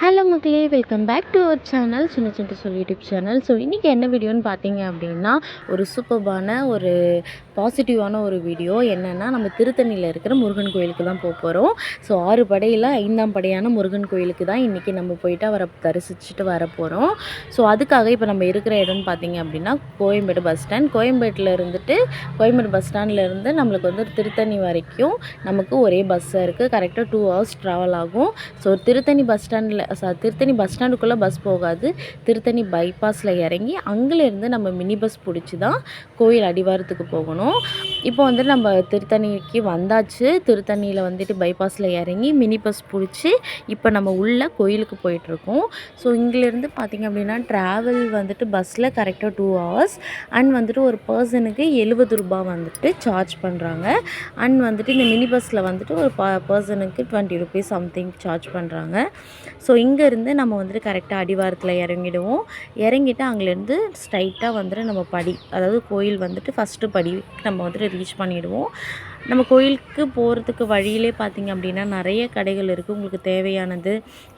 Hello மக்களே, welcome back to our channel சின்ன சின்ன சொல் யூடியூப் சேனல். ஸோ இன்றைக்கி என்ன வீடியோன்னு பார்த்தீங்க அப்படின்னா, ஒரு சூப்பர்பான ஒரு பாசிட்டிவான ஒரு வீடியோ. என்னென்னா, நம்ம திருத்தணியில் இருக்கிற முருகன் கோயிலுக்கு தான் போகிறோம். ஸோ 6 படையில் 5ஆம் படையான முருகன் கோயிலுக்கு தான் இன்றைக்கி நம்ம போயிட்டு அவரை தரிசிச்சுட்டு வர போகிறோம். ஸோ அதுக்காக இப்போ நம்ம இருக்கிற இடம்னு பார்த்தீங்க அப்படின்னா Koyambedu bus stand. Koyambedu bus ஸ்டாண்ட்லேருந்து நம்மளுக்கு வந்து திருத்தணி வரைக்கும் நமக்கு ஒரே பஸ்ஸாக இருக்குது. கரெக்டாக 2 ஹவர்ஸ் ட்ராவல் ஆகும். ஸோ திருத்தணி பஸ் ஸ்டாண்டுக்குள்ளே பஸ் போகாது. திருத்தணி பைபாஸில் இறங்கி அங்கேருந்து நம்ம மினி பஸ் பிடிச்சி தான் கோயில் அடிவாரத்துக்கு போகணும். இப்போ வந்து நம்ம திருத்தணிக்கு வந்தாச்சு. திருத்தணியில் வந்துட்டு பைபாஸில் இறங்கி மினி பஸ் பிடிச்சி இப்போ நம்ம உள்ள கோயிலுக்கு போயிட்டுருக்கோம். ஸோ இங்கேருந்து பார்த்திங்க அப்படின்னா ட்ராவல் வந்துட்டு பஸ்ஸில் கரெக்டாக 2 ஹவர்ஸ் அண்ட் வந்துட்டு ஒரு பர்சனுக்கு 70 ரூபா வந்துட்டு சார்ஜ் பண்ணுறாங்க. அண்ட் வந்துட்டு இந்த மினி பஸ்ஸில் வந்துட்டு ஒரு பர்சனுக்கு 20 ருபீஸ் சம்திங் சார்ஜ் பண்ணுறாங்க. ஸோ இங்கேருந்து நம்ம வந்துட்டு கரெக்டாக அடிவாரத்தில் இறங்கிடுவோம். இறங்கிட்டு அங்கேருந்து ஸ்ட்ரைட்டாக வந்துட்டு நம்ம படி, அதாவது கோயில் வந்துட்டு ஃபஸ்ட்டு படி நம்ம வந்துட்டு ரீச் பண்ணிவிடுவோம். நம்ம கோயிலுக்கு போகிறதுக்கு வழியிலே பார்த்திங்க அப்படின்னா நிறைய கடைகள் இருக்குது. உங்களுக்கு தேவையானது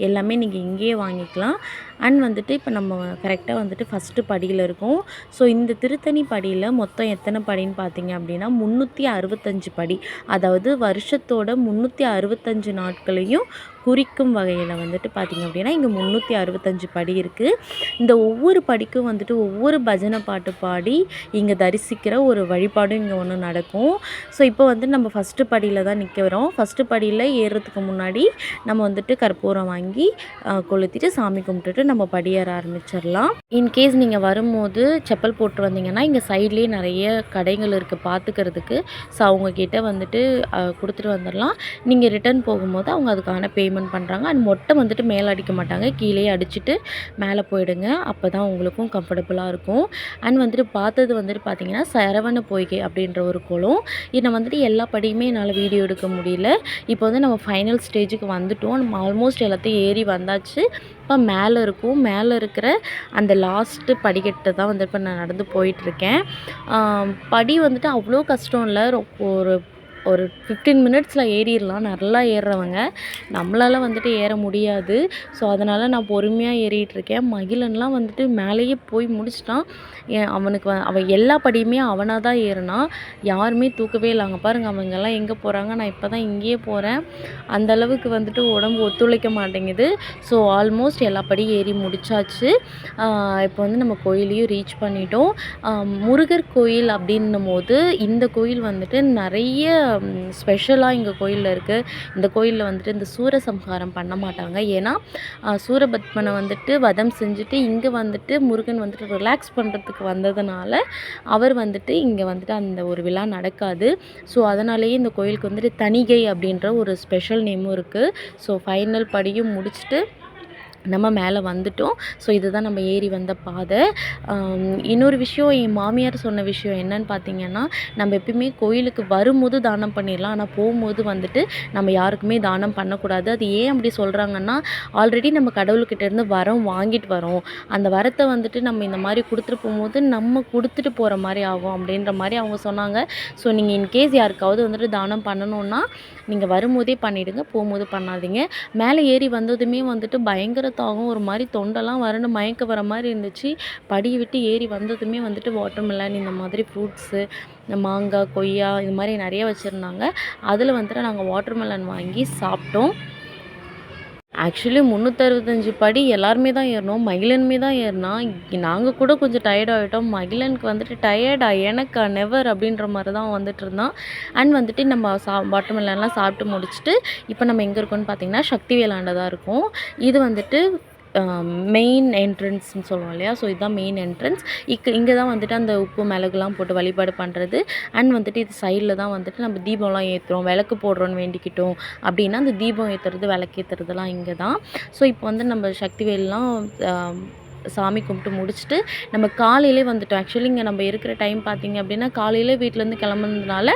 எல்லாமே நீங்கள் இங்கேயே வாங்கிக்கலாம். அண்ட் வந்துட்டு இப்போ நம்ம கரெக்டாக வந்துட்டு ஃபஸ்ட்டு படியில் இருக்கோம். ஸோ இந்த திருத்தணி படியில் மொத்தம் எத்தனை படின்னு பார்த்திங்க அப்படின்னா 365 படி, அதாவது வருஷத்தோட 365 நாட்களையும் குறிக்கும் வகையில் வந்துட்டு பார்த்திங்க அப்படின்னா இங்கே 365 படி இருக்குது. இந்த ஒவ்வொரு படிக்கும் வந்துட்டு ஒவ்வொரு பஜனை பாட்டு பாடி இங்கே தரிசிக்கிற ஒரு வழிபாடும் இங்கே ஒன்று நடக்கும். ஸோ இப்போ வந்து நம்ம ஃபஸ்ட்டு படியில் தான் நிற்கிறோம். ஃபஸ்ட்டு படியில் ஏறுறதுக்கு முன்னாடி நம்ம வந்துட்டு கற்பூரம் வாங்கி கொளுத்திட்டு சாமி கும்பிட்டுட்டு நம்ம படியேற ஆரம்பிச்சிடலாம். இன்கேஸ் நீங்கள் வரும்போது செப்பல் போட்டு வந்தீங்கன்னா இங்கே சைட்லேயே நிறைய கடைகள் இருக்குது பார்த்துக்கிறதுக்கு. ஸோ அவங்கக்கிட்ட வந்துட்டு கொடுத்துட்டு வந்துடலாம். நீங்கள் ரிட்டர்ன் போகும்போது அவங்க அதுக்கான பேமெண்ட் பண்ணுறாங்க. அண்ட் மொட்டை வந்துட்டு மேலே அடிக்க மாட்டாங்க, கீழே அடிச்சுட்டு மேலே போயிடுங்க. அப்போ தான் உங்களுக்கும் கம்ஃபர்டபுளாக இருக்கும். அண்ட் வந்துட்டு பார்த்தது வந்துட்டு பார்த்திங்கன்னா சரவண பொய்கை அப்படின்ற ஒரு குளம். இதை வந்துட்டு எல்லா படியுமே என்னால் வீடியோ எடுக்க முடியல. இப்போ வந்து நம்ம ஃபைனல் ஸ்டேஜுக்கு வந்துவிட்டோம். நம்ம ஆல்மோஸ்ட் எல்லாத்தையும் ஏறி வந்தாச்சு. இப்போ மேலே இருக்கிற அந்த லாஸ்ட்டு படிக்கட்டு தான் வந்து இப்போ நான் நடந்து போயிட்டுருக்கேன். படி வந்துட்டு அவ்வளோ கஷ்டம் இல்லை. ஒரு 15 மினிட்ஸில் ஏறிடலாம். நல்லா ஏறுறவங்க, நம்மளால் வந்துட்டு ஏற முடியாது. ஸோ அதனால் நான் பொறுமையாக ஏறிட்டுருக்கேன். மகிழன்லாம் வந்துட்டு மேலேயே போய் முடிச்சிட்டான். அவன் எல்லா படியுமே அவனாக தான் ஏறினான். யாருமே தூக்கவே இல்லை. அங்கே பாருங்கள், அவங்கெல்லாம் எங்கே போகிறாங்க, நான் இப்போ தான் இங்கேயே போகிறேன். அந்தளவுக்கு வந்துட்டு உடம்பு ஒத்துழைக்க மாட்டேங்குது. ஸோ ஆல்மோஸ்ட் எல்லா படியும் ஏறி முடித்தாச்சு. இப்போ வந்து நம்ம கோயிலையும் ரீச் பண்ணிட்டோம். முருகர் கோயில் அப்படின்னும் போது இந்த கோயில் வந்துட்டு நிறைய ஸ்பெஷலாக இங்கே கோயிலில் இருக்குது. இந்த கோயிலில் வந்துட்டு இந்த சூரசம்ஹாரம் பண்ண மாட்டாங்க. ஏன்னா சூரபத்மனை வந்துட்டு வதம் செஞ்சுட்டு இங்கே வந்துட்டு முருகன் வந்துட்டு ரிலாக்ஸ் பண்ணுறதுக்கு வந்ததுனால அவர் வந்துட்டு இங்கே வந்துட்டு அந்த ஒரு விழா நடக்காது. ஸோ அதனாலேயே இந்த கோயிலுக்கு வந்துட்டு தணிகை அப்படின்ற ஒரு ஸ்பெஷல் நேமும் இருக்குது. ஸோ ஃபைனல் படியும் முடிச்சுட்டு நம்ம மேலே வந்துட்டோம். ஸோ இதுதான் நம்ம ஏறி வந்த பாதை. இன்னொரு விஷயம், என் மாமியார் சொன்ன விஷயம் என்னன்னு பார்த்தீங்கன்னா, நம்ம எப்பயுமே கோயிலுக்கு வரும்போது தானம் பண்ணிடலாம், ஆனால் போகும்போது வந்துட்டு நம்ம யாருக்குமே தானம் பண்ணக்கூடாது. அது ஏன் அப்படி சொல்கிறாங்கன்னா, ஆல்ரெடி நம்ம கடவுள்கிட்டேருந்து வரம் வாங்கிட்டு வரோம். அந்த வரத்தை வந்துட்டு நம்ம இந்த மாதிரி கொடுத்துட்டு போகும்போது நம்ம கொடுத்துட்டு போகிற மாதிரி ஆகும் அப்படின்ற மாதிரி அவங்க சொன்னாங்க. ஸோ நீங்கள் இன்கேஸ் யாருக்காவது வந்துட்டு தானம் பண்ணணுன்னா நீங்கள் வரும்போதே பண்ணிவிடுங்க, போகும்போது பண்ணாதீங்க. மேலே ஏறி வந்ததுமே வந்துட்டு பயங்கர தாகம், ஒரு மாதிரி தொண்டெல்லாம் வறண்டு மயக்க வர மாதிரி இருந்துச்சு. படியை விட்டு ஏறி வந்ததுமே வந்துட்டு வாட்டர்மெலன் இந்த மாதிரி ஃப்ரூட்ஸு, இந்த மாங்காய், கொய்யா இது மாதிரி நிறைய வச்சுருந்தாங்க. அதில் வந்துட்டு நாங்கள் வாட்டர்மெலன் வாங்கி சாப்பிட்டோம். ஆக்சுவலி 365 படி எல்லாருமே தான் ஏறினோம். மகிழனுமே தான் ஏறினான். நாங்கள் கூட கொஞ்சம் டயர்ட் ஆகிட்டோம். மகிழனுக்கு வந்துட்டு டயர்டா எனக்கா நெவர் அப்படின்ற மாதிரி தான் வந்துட்டு இருந்தான். அண்ட் வந்துட்டு நம்ம வாட்டர்மெலன்லாம் சாப்பிட்டு முடிச்சுட்டு இப்போ நம்ம எங்கே இருக்கோம்னு பார்த்தீங்கன்னா சக்தி வேளாண்ட தான் இருக்கும். இது வந்துட்டு மெயின் என்ட்ரன்ஸ்னு சொல்லுவோம் இல்லையா. ஸோ இதுதான் மெயின் என்ட்ரன்ஸ். இங்கே தான் வந்துட்டு அந்த உப்பு மிளகுலாம் போட்டு வழிபாடு பண்ணுறது. அண்ட் வந்துட்டு இது சைடில் தான் வந்துட்டு நம்ம தீபம்லாம் ஏற்றுறோம், விளக்கு போடுறோன்னு வேண்டிக்கிட்டோம் அப்படின்னா அந்த தீபம் ஏற்றுறது, விளக்கு ஏற்றுறதுலாம் இங்கே தான். ஸோ இப்போ வந்து நம்ம சக்திவேல்லாம் சாமி கும்பிட்டு முடிச்சுட்டு நம்ம காலையிலே வந்துட்டோம். ஆக்சுவலி இங்கே நம்ம இருக்கிற டைம் பார்த்திங்க அப்படின்னா காலையிலே வீட்டிலேருந்து கிளம்புனதுனால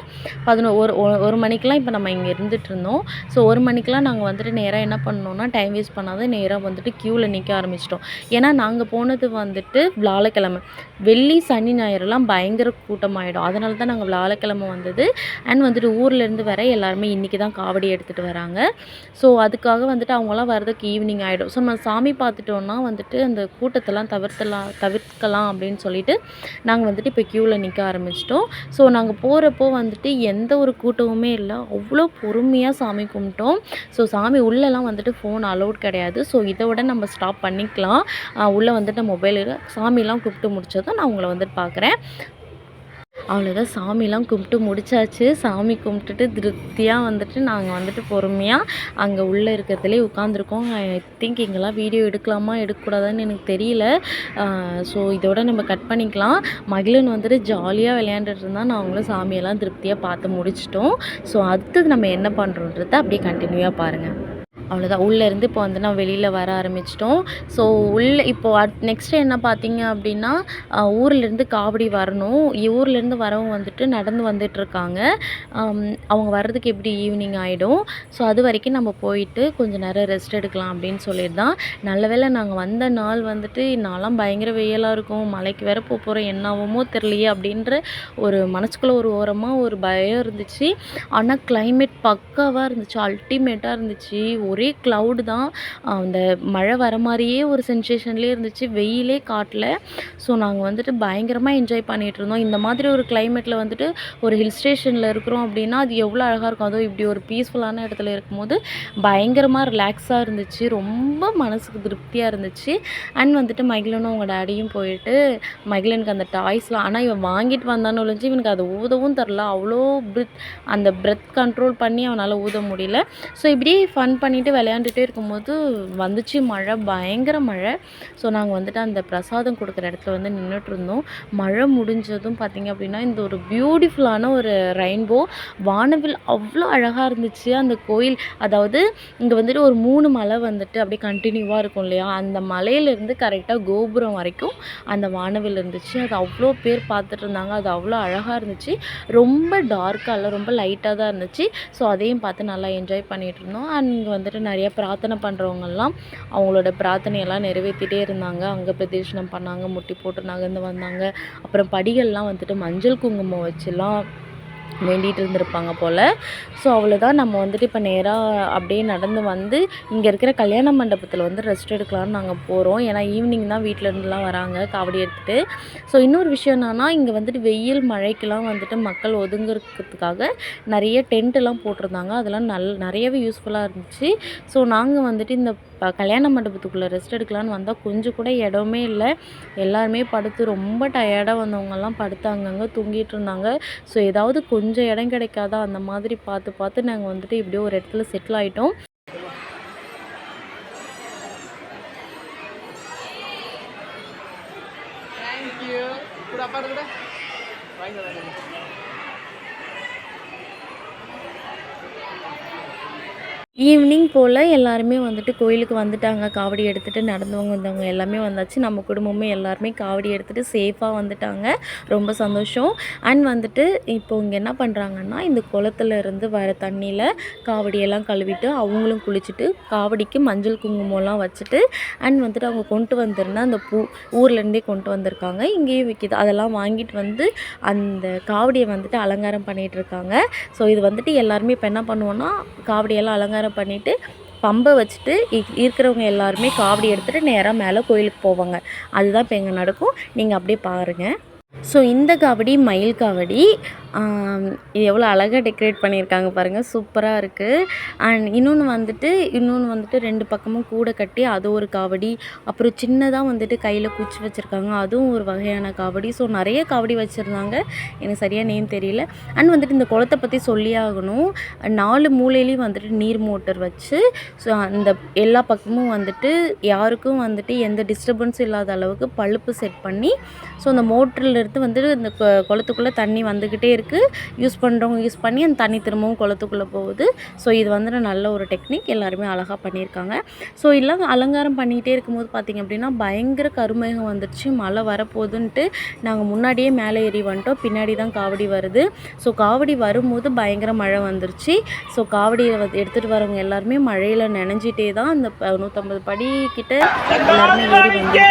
1 மணிக்கெலாம் இப்போ நம்ம இங்கே இருந்துகிட்டு இருந்தோம். ஸோ 1 மணிக்கெலாம் நாங்கள் வந்துட்டு நேராக என்ன பண்ணோம்னா டைம் வேஸ்ட் பண்ணாத நேராக வந்துட்டு க்யூவில் நிற்க ஆரம்பிச்சிட்டோம். ஏன்னா நாங்கள் போனது வந்துட்டு வியாழக்கிழமை, வெள்ளி சனி ஞாயிறுலாம் பயங்கர கூட்டமாயிடும். அதனால தான் நாங்கள் வியாழக்கிழமை வந்தது. அண்ட் வந்துட்டு ஊர்லேருந்து வர எல்லாருமே இன்றைக்கி தான் காவடி எடுத்துகிட்டு வராங்க. ஸோ அதுக்காக வந்துட்டு அவங்களாம் வரதுக்கு ஈவினிங் ஆகிடும். ஸோ நம்ம சாமி பார்த்துட்டோன்னா வந்துட்டு அந்த கூட்டத்தெல்லாம் தவிர்க்கலாம் அப்படின்னு சொல்லிட்டு நாங்கள் வந்துட்டு இப்போ க்யூவில் நிற்க ஆரம்பிச்சிட்டோம். ஸோ நாங்கள் போகிறப்போ வந்துட்டு எந்த ஒரு கூட்டமுமே இல்லை, அவ்வளோ பொறுமையாக சாமி கும்பிட்டோம். ஸோ சாமி உள்ளெல்லாம் வந்துட்டு ஃபோன் அலோட் கிடையாது. ஸோ இதை விட நம்ம ஸ்டாப் பண்ணிக்கலாம். உள்ளே வந்துட்டு மொபைல் சாமிலாம் கும்பிட்டு முடிச்சதும் நான் உங்களை வந்துட்டு பார்க்குறேன். அவ்வளோதான், சாமிலாம் கும்பிட்டு முடிச்சாச்சு. சாமி கும்பிட்டுட்டு திருப்தியாக வந்துட்டு நாங்கள் வந்துட்டு பொறுமையாக அங்கே உள்ளே இருக்கிறதுலே உட்காந்துருக்கோம். ஐ திங்க் இங்கெல்லாம் வீடியோ எடுக்கலாமா எடுக்கக்கூடாதான்னு எனக்கு தெரியல. ஸோ இதோட நம்ம கட் பண்ணிக்கலாம். மகிழன் வந்துட்டு ஜாலியாக விளையாண்டுட்டு இருந்தால் நாங்களும் சாமியெல்லாம் திருப்தியாக பார்த்து முடிச்சிட்டோம். ஸோ அடுத்தது நம்ம என்ன பண்ணுறோன்றத அப்படியே கண்டினியூவாக பாருங்கள். அவ்வளோதான், உள்ளேருந்து இப்போ வந்து நான் வெளியில் வர ஆரம்பிச்சிட்டோம். ஸோ உள்ளே இப்போது நெக்ஸ்ட்டு என்ன பார்த்தீங்க அப்படின்னா ஊர்லேருந்து காவடி வரணும். ஊர்லேருந்து வரவங்க வந்துட்டு நடந்து வந்துட்டுருக்காங்க. அவங்க வர்றதுக்கு எப்படி ஈவினிங் ஆகிடும். ஸோ அது வரைக்கும் நம்ம போயிட்டு கொஞ்சம் நேரம் ரெஸ்ட் எடுக்கலாம் அப்படின்னு சொல்லிட்டு தான். நல்ல வேளை நாங்கள் வந்த நாள் வந்துட்டு நான்லாம் பயங்கர வெயிலாக இருக்கும், மலைக்கு வேற போகிறோம், என்னாகுமோ தெரியலையே அப்படின்ற ஒரு மனசுக்குள்ளே ஒரு ஓரமாக ஒரு பயம் இருந்துச்சு. ஆனால் கிளைமேட் பக்காவாக இருந்துச்சு, அல்டிமேட்டாக இருந்துச்சு. ஒரே க்ளவுடு தான். அந்த மழை வர மாதிரியே ஒரு சென்சேஷன்லேயே இருந்துச்சு, வெயிலே காட்டல. ஸோ நாங்கள் வந்துட்டு பயங்கரமாக என்ஜாய் பண்ணிகிட்டு இருந்தோம். இந்த மாதிரி ஒரு கிளைமேட்டில் வந்துட்டு ஒரு ஹில் ஸ்டேஷனில் இருக்கிறோம் அப்படின்னா அது எவ்வளோ அழகாக இருக்கும். அதுவும் இப்படி ஒரு பீஸ்ஃபுல்லான இடத்துல இருக்கும்போது பயங்கரமாக ரிலாக்ஸாக இருந்துச்சு, ரொம்ப மனசுக்கு திருப்தியாக இருந்துச்சு. அண்ட் வந்துட்டு மகிழனும் அவங்க டேடியும் போயிட்டு மகிழனுக்கு அந்த டாய்ஸ்லாம், ஆனால் இவன் வாங்கிட்டு வந்தான்னு ஒழிஞ்சு இவனுக்கு அதை ஊதவும் தரல. அவ்வளோ அந்த பிரெத் கண்ட்ரோல் பண்ணி அவனால் ஊத முடியல. ஸோ இப்படியே ஃபன் பண்ணிவிட்டு விளையாண்டுட்டே இருக்கும்போது வந்துச்சு மழை, பயங்கர மழை. ஸோ நாங்கள் வந்துட்டு அந்த பிரசாதம் கொடுக்குற இடத்துல வந்து நின்றுட்டுருந்தோம். மழை முடிஞ்சதும் பார்த்திங்க அப்படின்னா இந்த ஒரு பியூட்டிஃபுல்லான ஒரு ரெயின்போ வானவில் அவ்வளோ அழகாக இருந்துச்சு. அந்த கோயில், அதாவது இங்கே வந்துட்டு ஒரு 3 மலை வந்துட்டு அப்படியே கண்டினியூவாக இருக்கும் இல்லையா, அந்த மலையிலேருந்து கரெக்டாக கோபுரம் வரைக்கும் அந்த வானவில் இருந்துச்சு. அது அவ்வளோ பேர் பார்த்துட்டு இருந்தாங்க. அது அவ்வளோ அழகாக இருந்துச்சு. ரொம்ப டார்க்காக இல்லை, ரொம்ப லைட்டாக தான் இருந்துச்சு. ஸோ அதையும் பார்த்து நல்லா என்ஜாய் பண்ணிகிட்டு இருந்தோம். அண்ட் இங்கே வந்துட்டு நிறைய பிரார்த்தனை பண்ணுறவங்கெல்லாம் அவங்களோட பிரார்த்தனையெல்லாம் நிறைவேற்றிட்டே இருந்தாங்க. அங்கே பிரதேசனம் பண்ணாங்க, முட்டி போட்டு நகர்ந்து வந்தாங்க. அப்புறம் படிகள்லாம் வந்துட்டு மஞ்சள் குங்குமம் வச்சுலாம் வேண்டிகிட்டு இருந்திருப்பாங்க போல். ஸோ அவ்வளோதான், நம்ம வந்துட்டு இப்போ நேராக அப்படியே நடந்து வந்து இங்கே இருக்கிற கல்யாண மண்டபத்தில் வந்து ரெஸ்ட் எடுக்கலான்னு நாங்கள் போகிறோம். ஏன்னா ஈவினிங் தான் வீட்டிலேருந்துலாம் வராங்க காவடி எடுத்துகிட்டு. ஸோ இன்னொரு விஷயம் என்னன்னா, இங்கே வந்துட்டு வெயில் மழைக்கெலாம் வந்துட்டு மக்கள் ஒதுங்கிறதுக்காக நிறைய டென்ட்டெல்லாம் போட்டிருந்தாங்க. அதெல்லாம் நிறையவே யூஸ்ஃபுல்லாக இருந்துச்சு. ஸோ நாங்கள் வந்துட்டு இந்த கல்யாண மண்டபத்துக்குள்ளே ரெஸ்ட் எடுக்கலான்னு வந்தால் கொஞ்சம் கூட இடமே இல்லை. எல்லாருமே படுத்து ரொம்ப டயர்டாக வந்தவங்கெல்லாம் படுத்து அங்கங்கே தூங்கிட்டு இருந்தாங்க. ஸோ ஏதாவது கொஞ்சம் இடம் கிடைக்காதா அந்த மாதிரி பார்த்து நாங்கள் வந்துட்டு இப்படியே ஒரு இடத்துல செட்டில் ஆகிட்டோம். ஈவினிங் போல் எல்லாருமே வந்துட்டு கோயிலுக்கு வந்துட்டாங்க. காவடி எடுத்துகிட்டு நடந்தவங்க வந்தவங்க எல்லாமே வந்தாச்சு. நம்ம குடும்பமே எல்லாருமே காவடி எடுத்துகிட்டு சேஃபாக வந்துட்டாங்க. ரொம்ப சந்தோஷம். அண்ட் வந்துட்டு இப்போ இங்கே என்ன பண்ணுறாங்கன்னா, இந்த குளத்துல இருந்து வர தண்ணியில் காவடியெல்லாம் கழுவிட்டு அவங்களும் குளிச்சுட்டு காவடிக்கு மஞ்சள் குங்குமம்லாம் வச்சுட்டு அண்ட் வந்துட்டு அவங்க கொண்டு வந்திருந்த அந்த பூ ஊர்லேருந்தே கொண்டு வந்திருக்காங்க, இங்கேயும் விற்கிது. அதெல்லாம் வாங்கிட்டு வந்து அந்த காவடியை வந்துட்டு அலங்காரம் பண்ணிகிட்டு இருக்காங்க. ஸோ இது வந்துட்டு எல்லாருமே இப்போ என்ன பண்ணுவோன்னா, காவடியெல்லாம் அலங்காரம் பண்ணிவிட்டு பம்பை வச்சுட்டு இருக்கிறவங்க எல்லாருமே காவடி எடுத்துகிட்டு நேராக மேலே கோயிலுக்கு போவாங்க. அதுதான் இப்போ எங்கே நடக்கும். நீங்கள் அப்படியே பாருங்கள். ஸோ இந்த காவடி மயில் காவடி. இது எவ்வளோ அழகாக டெக்கரேட் பண்ணியிருக்காங்க பாருங்கள், சூப்பராக இருக்குது. அண்ட் இன்னொன்று வந்துட்டு 2 பக்கமும் கூடை கட்டி அது ஒரு காவடி. அப்புறம் சின்னதாக வந்துட்டு கையில் குச்சி வச்சுருக்காங்க, அதுவும் ஒரு வகையான காவடி. ஸோ நிறைய காவடி வச்சுருந்தாங்க, எனக்கு சரியாக நேம் தெரியல. அண்ட் வந்துட்டு இந்த குளத்தை பற்றி சொல்லியே ஆகணும். 4 மூலையிலையும் வந்துட்டு நீர் மோட்டர் வச்சு ஸோ அந்த எல்லா பக்கமும் வந்துட்டு யாருக்கும் வந்துட்டு எந்த டிஸ்டர்பன்ஸும் இல்லாத அளவுக்கு பழுப்பு செட் பண்ணி ஸோ அந்த மோட்டர்லேருந்து வந்துட்டு இந்த குளத்துக்குள்ளே தண்ணி வந்துக்கிட்டே இருக்குது. பண்ணுறதுக்கு யூஸ் பண்ணுறவங்க யூஸ் பண்ணி அந்த தண்ணி திரும்பவும் குளத்துக்குள்ளே போகுது. ஸோ இது வந்துட்டு நல்ல ஒரு டெக்னிக், எல்லாருமே அழகாக பண்ணியிருக்காங்க. ஸோ எல்லாம் அலங்காரம் பண்ணிகிட்டே இருக்கும்போது பார்த்திங்க அப்படின்னா பயங்கர கருமேகம் வந்துடுச்சு. மழை வரப்போகுதுன்ட்டு நாங்கள் முன்னாடியே மேலே ஏறி வந்துட்டோம். பின்னாடி தான் காவடி வருது. ஸோ காவடி வரும்போது பயங்கர மழை வந்துருச்சு. ஸோ காவடியை எடுத்துகிட்டு வரவங்க எல்லாருமே மழையில் நனைஞ்சிட்டே தான் அந்த 150 படி கிட்ட எல்லாருமே ஏறி வந்துருக்காங்க.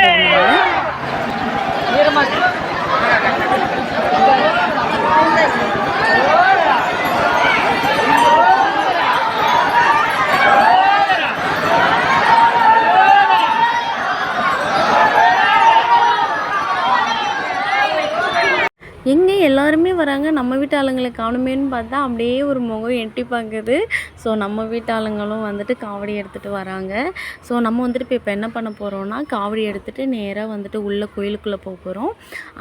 எங்கே எல்லாருமே வராங்க, நம்ம வீட்டு ஆளுங்களை காணுமேன்னு பார்த்தா அப்படியே ஒரு முகம் எட்டி பார்க்குது. ஸோ நம்ம வீட்டு ஆளுங்களும் வந்துட்டு காவடி எடுத்துகிட்டு வராங்க. ஸோ நம்ம வந்துட்டு இப்போ என்ன பண்ண போகிறோம்னா, காவடி எடுத்துகிட்டு நேராக வந்துட்டு உள்ளே கோயிலுக்குள்ளே போக போகிறோம்.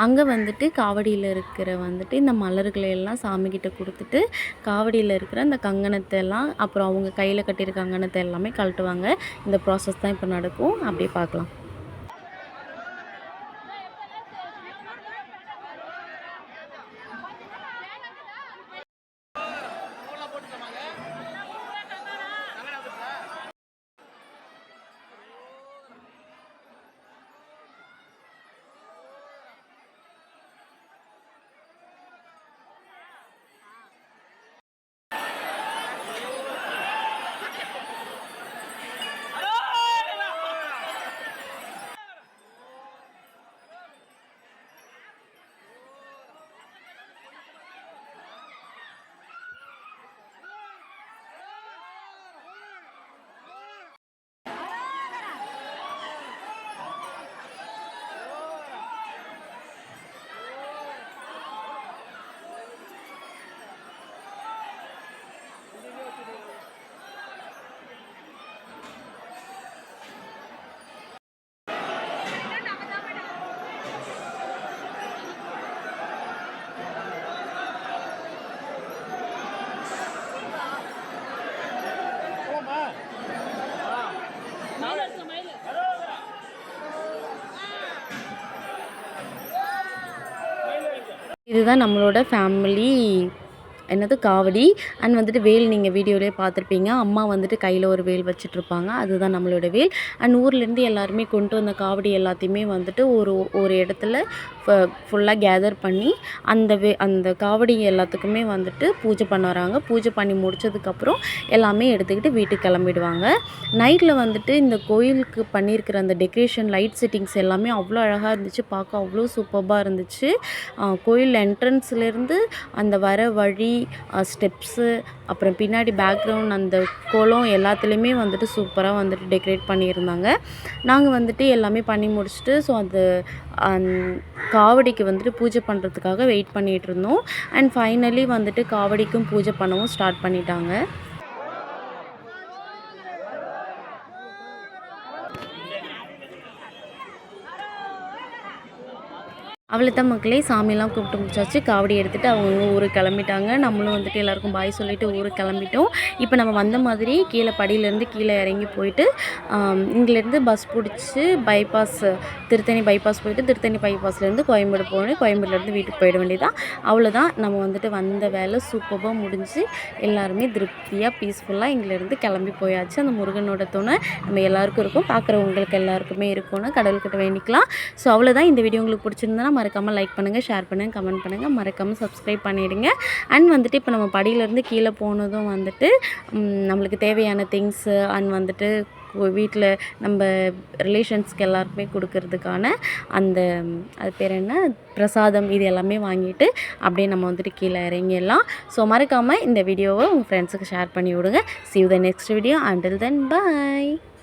அங்கே வந்துட்டு காவடியில் இருக்கிற வந்துட்டு இந்த மலர்களை எல்லாம் சாமிக்கிட்ட கொடுத்துட்டு காவடியில் இருக்கிற அந்த கங்கணத்தை எல்லாம், அப்புறம் அவங்க கையில் கட்டியிருக்க கங்கணத்தை எல்லாமே கழட்டுவாங்க. இந்த ப்ராசஸ் தான் இப்போ நடக்கும். அப்படியே பார்க்கலாம். இதுதான் நம்மளோட ஃபேமிலி என்னது காவடி. அண்ட் வந்துட்டு வேல் நீங்கள் வீடியோலேயே பார்த்துருப்பீங்க. அம்மா வந்துட்டு கையில் ஒரு வேல் வச்சிட்ருப்பாங்க, அதுதான் நம்மளோட வேல். அண்ட் ஊர்லேருந்து எல்லாருமே கொண்டு வந்த காவடி எல்லாத்தையுமே வந்துட்டு ஒரு இடத்துல ஃபுல்லாக கேதர் பண்ணி அந்த காவடி எல்லாத்துக்குமே வந்துட்டு பூஜை பண்ண வராங்க. பூஜை பண்ணி முடித்ததுக்கப்புறம் எல்லாமே எடுத்துக்கிட்டு வீட்டுக்கு கிளம்பிடுவாங்க. நைட்டில் வந்துட்டு இந்த கோயிலுக்கு பண்ணியிருக்கிற அந்த டெக்கரேஷன், லைட் செட்டிங்ஸ் எல்லாமே அவ்வளோ அழகாக இருந்துச்சு. பார்க்க அவ்வளோ சூப்பராக இருந்துச்சு. கோயில் என்ட்ரன்ஸ்லேருந்து அந்த வர வழி, ஸ்டெப்ஸு, அப்புறம் பின்னாடி பேக்ரவுண்ட், அந்த கோலம் எல்லாத்துலேயுமே வந்துட்டு சூப்பராக வந்துட்டு டெக்கரேட் பண்ணியிருந்தாங்க. நாங்கள் வந்துட்டு எல்லாமே பண்ணி முடிச்சுட்டு ஸோ அது காவடிக்கு வந்துட்டு பூஜை பண்ணுறதுக்காக வெயிட் பண்ணிகிட்டு இருந்தோம். அண்ட் ஃபைனலி வந்துட்டு காவடிக்கும் பூஜை பண்ணவும் ஸ்டார்ட் பண்ணிட்டாங்க. அவ்வளோதான் மக்களே, சாமியெல்லாம் கூப்பிட்டு முடிச்சாச்சு. காவடி எடுத்துகிட்டு அவங்க ஊருக்கு கிளம்பிட்டாங்க. நம்மளும் வந்துட்டு எல்லாேருக்கும் பாய் சொல்லிவிட்டு ஊருக்கு கிளம்பிட்டோம். இப்போ நம்ம வந்த மாதிரி கீழே படியிலேருந்து கீழே இறங்கி போயிட்டு இங்கேருந்து பஸ் பிடிச்சி திருத்தணி பைபாஸ் போயிட்டு திருத்தணி பைபாஸ்லேருந்து கோயம்பேடு போகணும். கோயம்பேடுலேருந்து வீட்டுக்கு போயிட வேண்டியதான். அவ்வளோதான், நம்ம வந்துட்டு வந்த வேலை சூப்பராக முடிஞ்சு எல்லாருமே திருப்தியாக பீஸ்ஃபுல்லாக இங்கேருந்து கிளம்பி போயாச்சு. அந்த முருகனோட துணை நம்ம எல்லாேருக்கும் இருக்கும், பார்க்குறவங்களுக்கு எல்லாருக்குமே இருக்கும்னு கடவுள்கிட்ட வேண்டிக்கலாம். ஸோ அவ்வளோதான். இந்த வீடியோ உங்களுக்கு பிடிச்சிருந்தா மறக்காமல் லைக் பண்ணுங்கள், ஷேர் பண்ணுங்கள், கமெண்ட் பண்ணுங்கள், மறக்காமல் சப்ஸ்கிரைப் பண்ணிவிடுங்க. அண்ட் வந்துட்டு இப்போ நம்ம படியிலேருந்து கீழே போனதும் வந்துட்டு நம்மளுக்கு தேவையான திங்ஸு அண்ட் வந்துட்டு வீட்டில் நம்ம ரிலேஷன்ஸ்க்கு எல்லாருக்குமே கொடுக்கறதுக்கான அது பேர் என்ன, பிரசாதம், இது எல்லாமே வாங்கிட்டு அப்படியே நம்ம வந்துட்டு கீழே இறங்கிடலாம். ஸோ மறக்காமல் இந்த வீடியோவை உங்கள் ஃப்ரெண்ட்ஸுக்கு ஷேர் பண்ணி விடுங்க. See you the next video. Until then, bye.